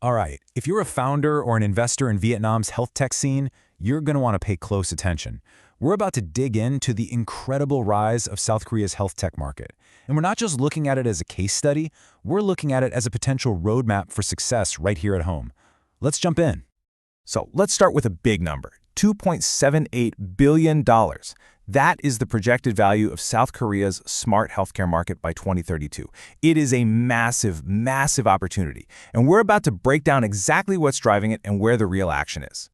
All right, if you're a founder or an investor in Vietnam's health tech scene, you're going to want to pay close attention. We're about to dig into the incredible rise of South Korea's health tech market. And we're not just looking at it as a case study, we're looking at it as a potential roadmap for success right here at home. Let's jump in. So let's start with a big number, $2.78 billion. That is the projected value of South Korea's smart healthcare market by 2032. It is a massive, massive opportunity, and we're about to break down exactly what's driving it and where the real action is.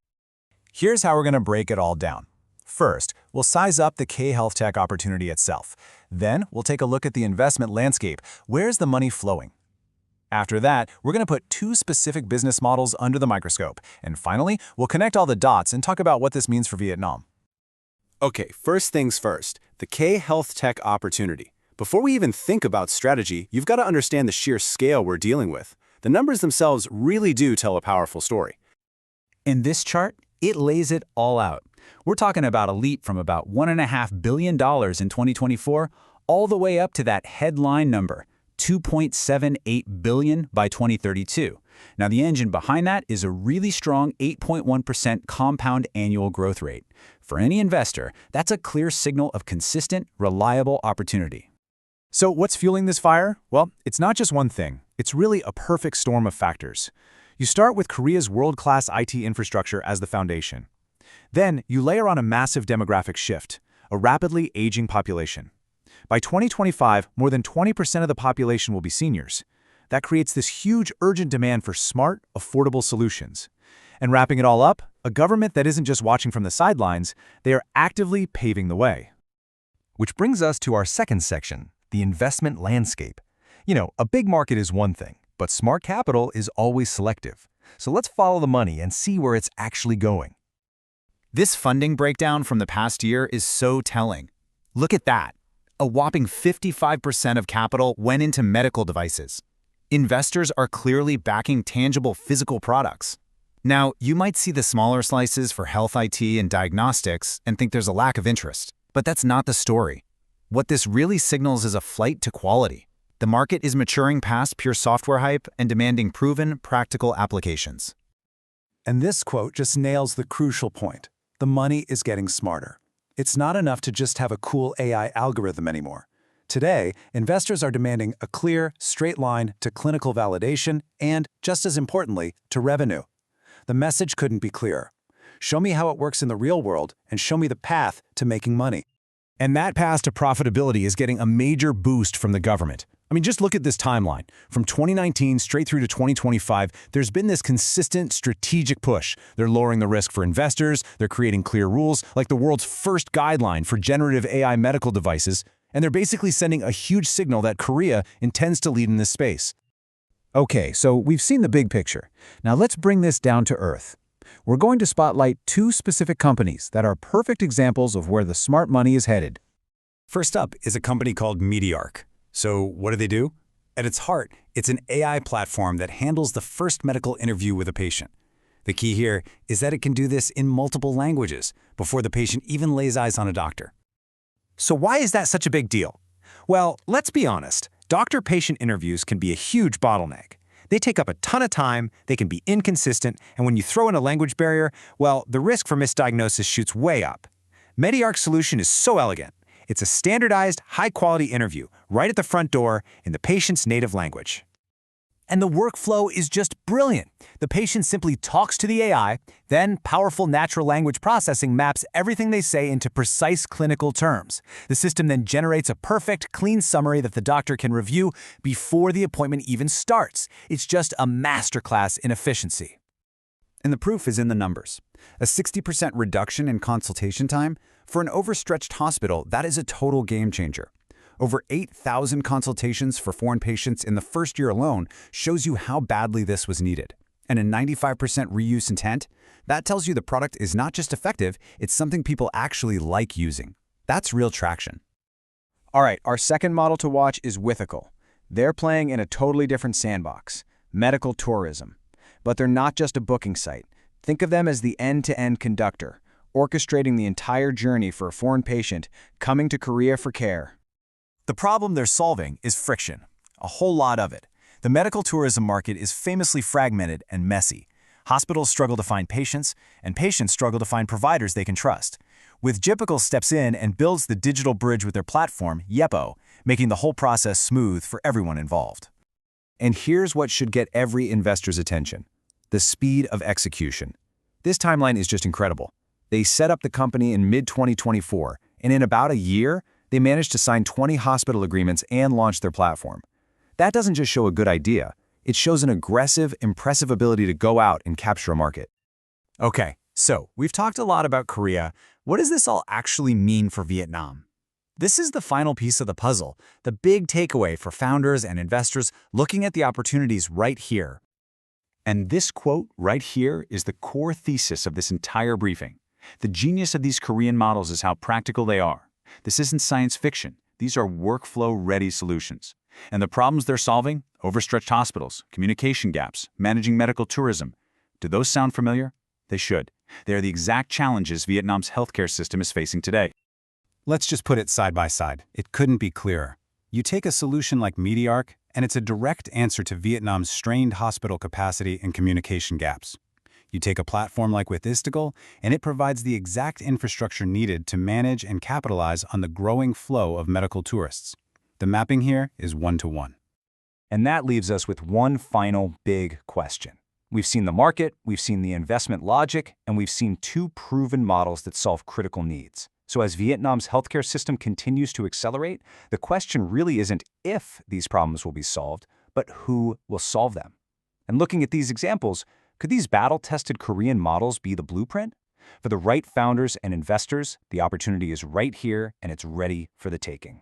Here's how we're going to break it all down. First, we'll size up the K-HealthTech opportunity itself. Then, we'll take a look at the investment landscape. Where's the money flowing? After that, we're going to put two specific business models under the microscope. And finally, we'll connect all the dots and talk about what this means for Vietnam. Okay, first things first, the K-HealthTech opportunity. Before we even think about strategy, you've got to understand the sheer scale we're dealing with. The numbers themselves really do tell a powerful story. In this chart, it lays it all out. We're talking about a leap from about $1.5 billion in 2024 all the way up to that headline number, $2.78 billion by 2032. Now, the engine behind that is a really strong 8.1% compound annual growth rate. For any investor, that's a clear signal of consistent, reliable opportunity. So what's fueling this fire? Well, it's not just one thing. It's really a perfect storm of factors. You start with Korea's world-class IT infrastructure as the foundation. Then you layer on a massive demographic shift, a rapidly aging population. By 2025, more than 20% of the population will be seniors. That creates this huge urgent demand for smart, affordable solutions. And wrapping it all up, a government that isn't just watching from the sidelines, they are actively paving the way. Which brings us to our second section, the investment landscape. You know, a big market is one thing, but smart capital is always selective. So let's follow the money and see where it's actually going. This funding breakdown from the past year is so telling. Look at that. A whopping 55% of capital went into medical devices. Investors are clearly backing tangible physical products. Now, you might see the smaller slices for health IT and diagnostics and think there's a lack of interest, but that's not the story. What this really signals is a flight to quality. The market is maturing past pure software hype and demanding proven, practical applications. And this quote just nails the crucial point. The money is getting smarter. It's not enough to just have a cool AI algorithm anymore. Today, investors are demanding a clear, straight line to clinical validation and, just as importantly, to revenue. The message couldn't be clearer. Show me how it works in the real world and show me the path to making money. And that path to profitability is getting a major boost from the government. I mean, just look at this timeline. From 2019 straight through to 2025, there's been this consistent strategic push. They're lowering the risk for investors, they're creating clear rules, like the world's first guideline for generative AI medical devices, and they're basically sending a huge signal that Korea intends to lead in this space. Okay, so we've seen the big picture. Now let's bring this down to earth. We're going to spotlight two specific companies that are perfect examples of where the smart money is headed. First up is a company called Mediark. So what do? At its heart, it's an AI platform that handles the first medical interview with a patient. The key here is that it can do this in multiple languages before the patient even lays eyes on a doctor. So why is that such a big deal? Well, let's be honest. Doctor-patient interviews can be a huge bottleneck. They take up a ton of time, they can be inconsistent, and when you throw in a language barrier, well, the risk for misdiagnosis shoots way up. Mediark's solution is so elegant. It's a standardized, high-quality interview right at the front door in the patient's native language. And the workflow is just brilliant. The patient simply talks to the AI, then powerful natural language processing maps everything they say into precise clinical terms. The system then generates a perfect, clean summary that the doctor can review before the appointment even starts. It's just a masterclass in efficiency. And the proof is in the numbers. A 60% reduction in consultation time. For an overstretched hospital, that is a total game changer. Over 8,000 consultations for foreign patients in the first year alone shows you how badly this was needed. And a 95% reuse intent? That tells you the product is not just effective, it's something people actually like using. That's real traction. All right, our second model to watch is Withdical. They're playing in a totally different sandbox, medical tourism. But they're not just a booking site. Think of them as the end-to-end conductor, orchestrating the entire journey for a foreign patient coming to Korea for care. The problem they're solving is friction, a whole lot of it. The medical tourism market is famously fragmented and messy. Hospitals struggle to find patients, and patients struggle to find providers they can trust. Withdical steps in and builds the digital bridge with their platform, Yepo, making the whole process smooth for everyone involved. And here's what should get every investor's attention: the speed of execution. This timeline is just incredible. They set up the company in mid-2024, and in about a year, they managed to sign 20 hospital agreements and launch their platform. That doesn't just show a good idea. It shows an aggressive, impressive ability to go out and capture a market. Okay, so we've talked a lot about Korea. What does this all actually mean for Vietnam? This is the final piece of the puzzle, the big takeaway for founders and investors looking at the opportunities right here. And this quote right here is the core thesis of this entire briefing. The genius of these Korean models is how practical they are. This isn't science fiction. These are workflow-ready solutions. And the problems they're solving? Overstretched hospitals, communication gaps, managing medical tourism. Do those sound familiar? They should. They are the exact challenges Vietnam's healthcare system is facing today. Let's just put it side by side. It couldn't be clearer. You take a solution like Mediark, and it's a direct answer to Vietnam's strained hospital capacity and communication gaps. You take a platform like Withdical, and it provides the exact infrastructure needed to manage and capitalize on the growing flow of medical tourists. The mapping here is one-to-one. And that leaves us with one final big question. We've seen the market, we've seen the investment logic, and we've seen two proven models that solve critical needs. So as Vietnam's healthcare system continues to accelerate, the question really isn't if these problems will be solved, but who will solve them. And looking at these examples, could these battle-tested Korean models be the blueprint? For the right founders and investors, the opportunity is right here and it's ready for the taking.